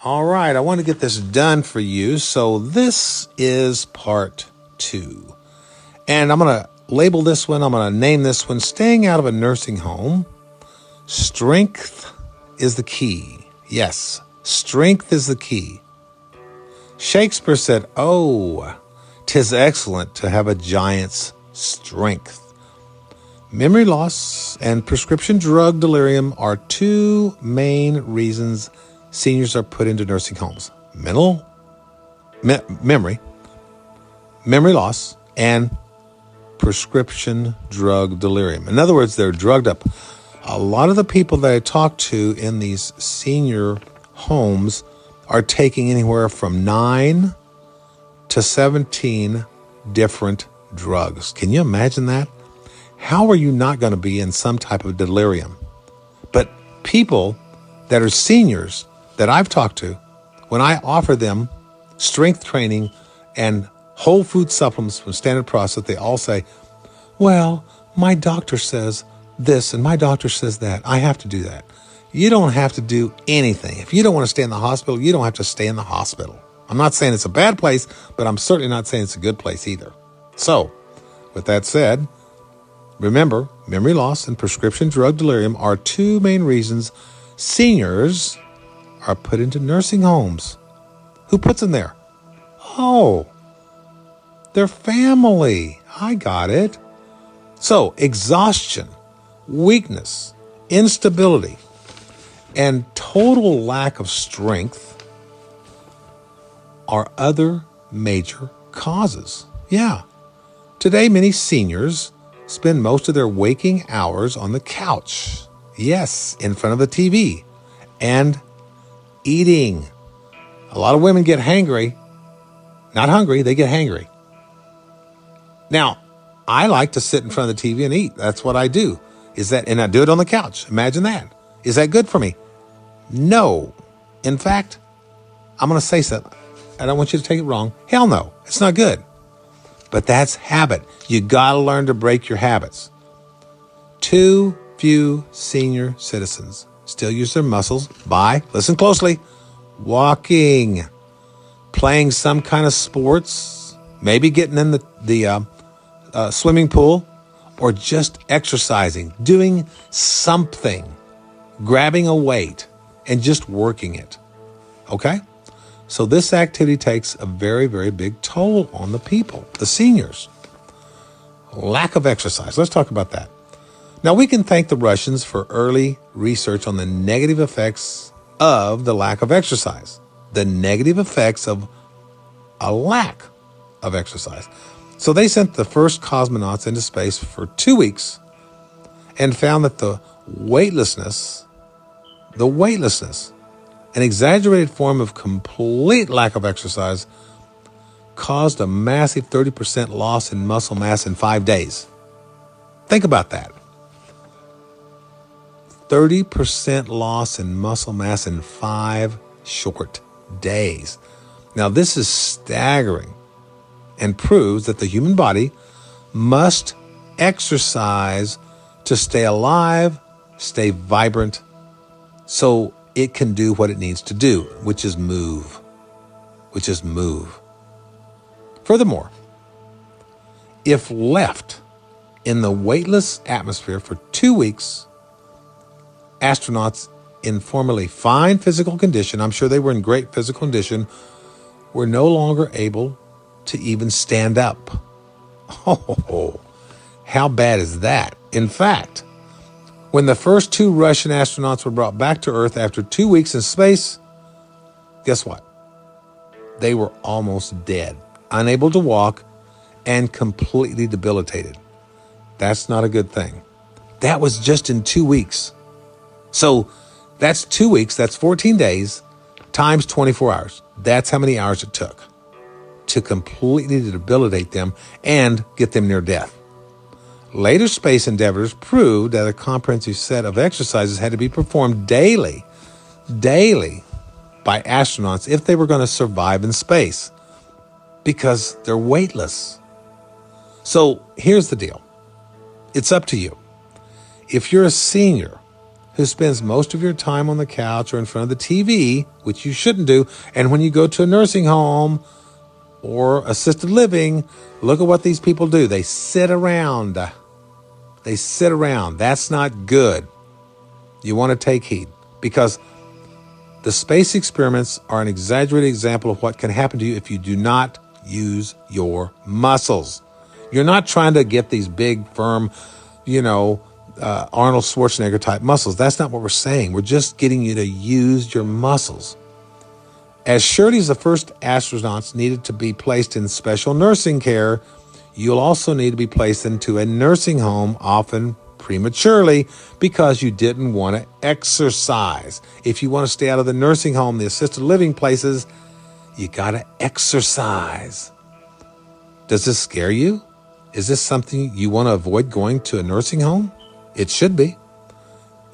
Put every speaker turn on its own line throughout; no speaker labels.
All right, I want to get this done for you. So this is part 2. And I'm going to label this one, I'm going to name this one, Staying Out of a Nursing Home. Strength is the key. Yes, strength is the key. Shakespeare said, "Oh, 'tis excellent to have a giant's strength." Memory loss and prescription drug delirium are 2 main reasons seniors are put into nursing homes. Memory loss, and prescription drug delirium. In other words, they're drugged up. A lot of the people that I talk to in these senior homes are taking anywhere from 9 to 17 different drugs. Can you imagine that? How are you not going to be in some type of delirium? But people that are seniors that I've talked to, when I offer them strength training and whole food supplements from Standard Process, they all say, "Well, my doctor says this and my doctor says that. I have to do that." You don't have to do anything. If you don't want to stay in the hospital, you don't have to stay in the hospital. I'm not saying it's a bad place, but I'm certainly not saying it's a good place either. So, with that said, remember, memory loss and prescription drug delirium are 2 main reasons seniors are put into nursing homes. Who puts them there? Oh, their family. I got it. So, exhaustion, weakness, instability, and total lack of strength are other major causes. Yeah. Today, many seniors spend most of their waking hours on the couch. Yes, in front of the TV and eating. A lot of women get hangry. Not hungry, they get hangry. Now, I like to sit in front of the TV and eat. That's what I do. And I do it on the couch. Imagine that. Is that good for me? No. In fact, I'm going to say something. I don't want you to take it wrong. Hell no. It's not good. But that's habit. You got to learn to break your habits. Too few senior citizens still use their muscles by, listen closely, walking, playing some kind of sports, maybe getting in the swimming pool, or just exercising, doing something, grabbing a weight, and just working it. Okay? So this activity takes a very, very big toll on the people, the seniors. Lack of exercise. Let's talk about that. Now, we can thank the Russians for early research on the negative effects of the lack of exercise, the negative effects of a lack of exercise. So they sent the first cosmonauts into space for 2 weeks and found that the weightlessness, an exaggerated form of complete lack of exercise, caused a massive 30% loss in muscle mass in 5 days. Think about that. 30% loss in muscle mass in 5 short days. Now, this is staggering and proves that the human body must exercise to stay alive, stay vibrant, so it can do what it needs to do, which is move. Furthermore, if left in the weightless atmosphere for 2 weeks, astronauts in formerly fine physical condition, I'm sure they were in great physical condition, were no longer able to even stand up. Oh, how bad is that? In fact, when the first 2 Russian astronauts were brought back to Earth after 2 weeks in space, guess what? They were almost dead, unable to walk, and completely debilitated. That's not a good thing. That was just in 2 weeks. So that's 2 weeks, that's 14 days, times 24 hours. That's how many hours it took to completely debilitate them and get them near death. Later space endeavors proved that a comprehensive set of exercises had to be performed daily by astronauts if they were going to survive in space, because they're weightless. So here's the deal. It's up to you. If you're a senior who spends most of your time on the couch or in front of the TV, which you shouldn't do. And when you go to a nursing home or assisted living, look at what these people do. They sit around. They sit around. That's not good. You want to take heed, because the space experiments are an exaggerated example of what can happen to you if you do not use your muscles. You're not trying to get these big, firm, Arnold Schwarzenegger type muscles. That's not what we're saying. We're just getting you to use your muscles. As surely as the first astronauts needed to be placed in special nursing care, you'll also need to be placed into a nursing home, often prematurely, because you didn't want to exercise. If you want to stay out of the nursing home, the assisted living places, you got to exercise. Does this scare you? Is this something you want to avoid, going to a nursing home? It should be.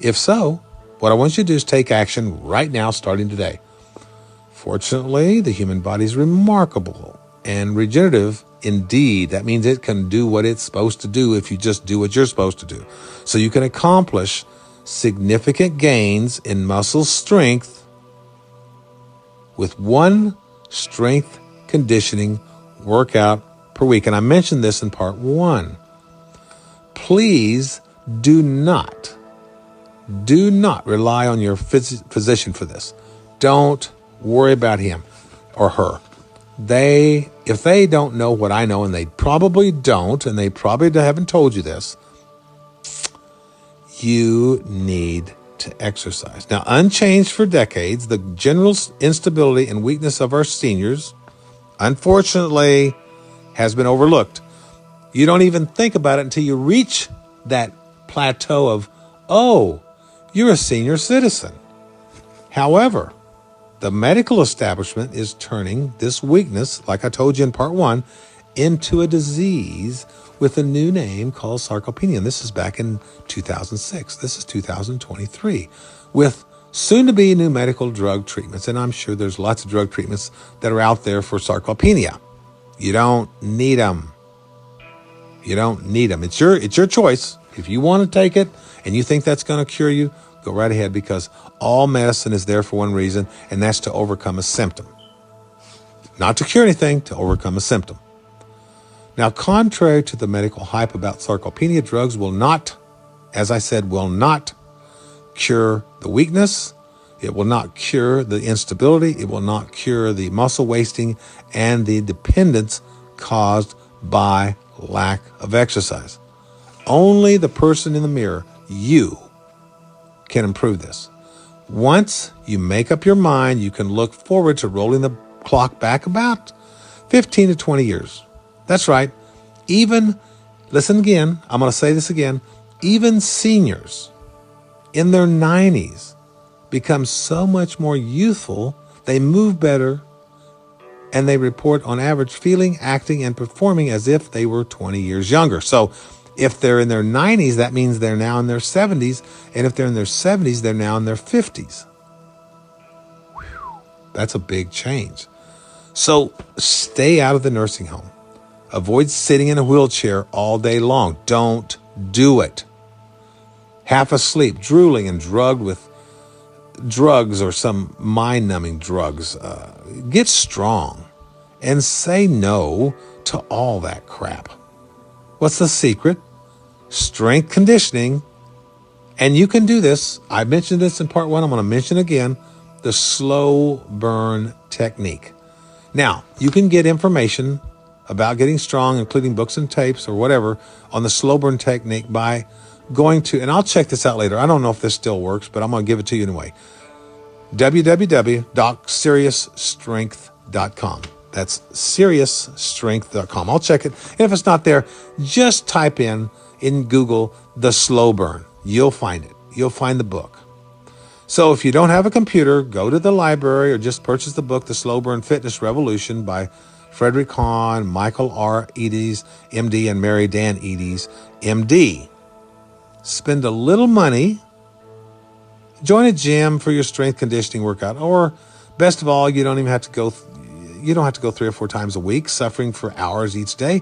If so, what I want you to do is take action right now, starting today. Fortunately, the human body is remarkable and regenerative indeed. That means it can do what it's supposed to do if you just do what you're supposed to do. So you can accomplish significant gains in muscle strength with one strength conditioning workout per week. And I mentioned this in part 1. Please do not rely on your physician for this. Don't worry about him or her. If they don't know what I know, and they probably don't, and they probably haven't told you this, you need to exercise. Now, unchanged for decades, the general instability and weakness of our seniors, unfortunately, has been overlooked. You don't even think about it until you reach that plateau of, oh, you're a senior citizen. However, the medical establishment is turning this weakness, like I told you in part 1, into a disease with a new name called sarcopenia. And this is back in 2006. This is 2023, with soon-to-be new medical drug treatments. And I'm sure there's lots of drug treatments that are out there for sarcopenia. You don't need them. You don't need them. It's your choice. If you want to take it and you think that's going to cure you, go right ahead, because all medicine is there for one reason, and that's to overcome a symptom. Not to cure anything, to overcome a symptom. Now, contrary to the medical hype about sarcopenia, drugs will not, as I said, will not cure the weakness. It will not cure the instability. It will not cure the muscle wasting and the dependence caused by lack of exercise. Only the person in the mirror, you, can improve this. Once you make up your mind, you can look forward to rolling the clock back about 15 to 20 years. That's right. Listen again, I'm going to say this again, even seniors in their 90s become so much more youthful, they move better, and they report on average feeling, acting, and performing as if they were 20 years younger. So if they're in their 90s, that means they're now in their 70s. And if they're in their 70s, they're now in their 50s. Whew, that's a big change. So stay out of the nursing home. Avoid sitting in a wheelchair all day long. Don't do it. Half asleep, drooling, and drugged with drugs or some mind-numbing drugs. Get strong and say no to all that crap. What's the secret? Strength conditioning. And you can do this. I mentioned this in part 1. I'm going to mention again the slow burn technique. Now, you can get information about getting strong, including books and tapes or whatever, on the slow burn technique by going to, and I'll check this out later. I don't know if this still works, but I'm going to give it to you anyway. www.seriousstrength.com. That's seriousstrength.com. I'll check it. And if it's not there, just type in Google the slow burn. You'll find it. You'll find the book. So if you don't have a computer, go to the library or just purchase the book, The Slow Burn Fitness Revolution by Frederick Hahn, Michael R. Eades, MD, and Mary Dan Eades, MD. Spend a little money. Join a gym for your strength conditioning workout. Or best of all, you don't have to go 3 or 4 times a week, suffering for hours each day.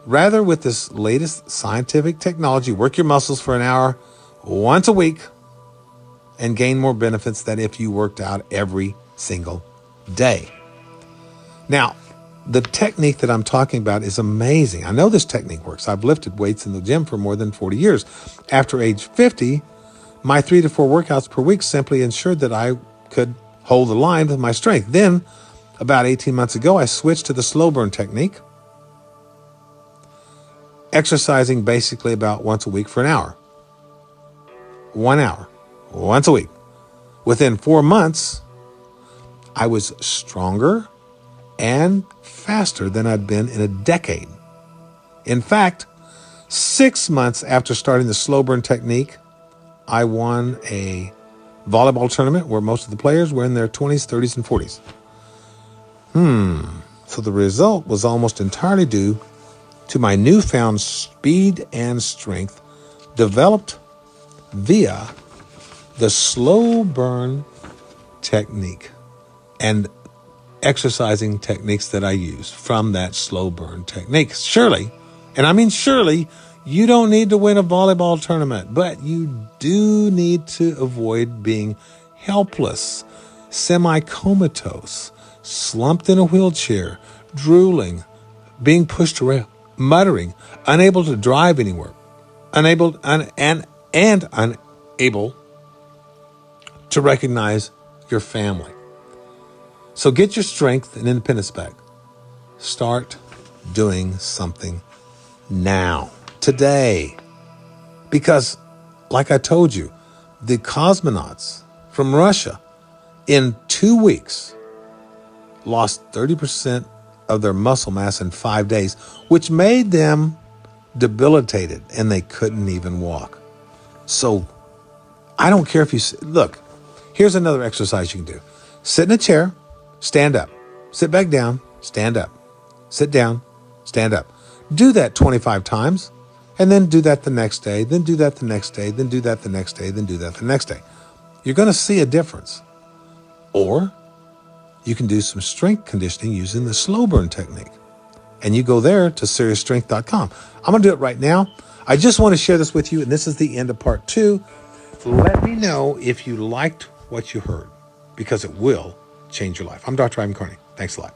Rather, with this latest scientific technology, work your muscles for an hour once a week and gain more benefits than if you worked out every single day. Now, the technique that I'm talking about is amazing. I know this technique works. I've lifted weights in the gym for more than 40 years. After age 50, my 3 to 4 workouts per week simply ensured that I could hold the line with my strength. Then, about 18 months ago, I switched to the slow burn technique, exercising basically about once a week for an hour. 1 hour, once a week. Within 4 months, I was stronger and faster than I'd been in a decade. In fact, 6 months after starting the slow burn technique, I won a volleyball tournament where most of the players were in their 20s, 30s, and 40s. So the result was almost entirely due to my newfound speed and strength developed via the slow burn technique and exercising techniques that I use from that slow burn technique. Surely, and I mean surely, you don't need to win a volleyball tournament, but you do need to avoid being helpless, semi-comatose, slumped in a wheelchair, drooling, being pushed around, muttering, unable to drive anywhere, unable to recognize your family. So get your strength and independence back. Start doing something now, today. Because, like I told you, the cosmonauts from Russia in 2 weeks lost 30% of their muscle mass in 5 days, which made them debilitated and they couldn't even walk. So I don't care if you, look, here's another exercise you can do. Sit in a chair, stand up, sit back down, stand up, sit down, stand up. Do that 25 times, and then do that the next day, then do that the next day, then do that the next day, then do that the next day. You're going to see a difference. Or you can do some strength conditioning using the slow burn technique. And you go there to seriousstrength.com. I'm going to do it right now. I just want to share this with you, and this is the end of part 2. Let me know if you liked what you heard, because it will change your life. I'm Dr. Ivan Carney. Thanks a lot.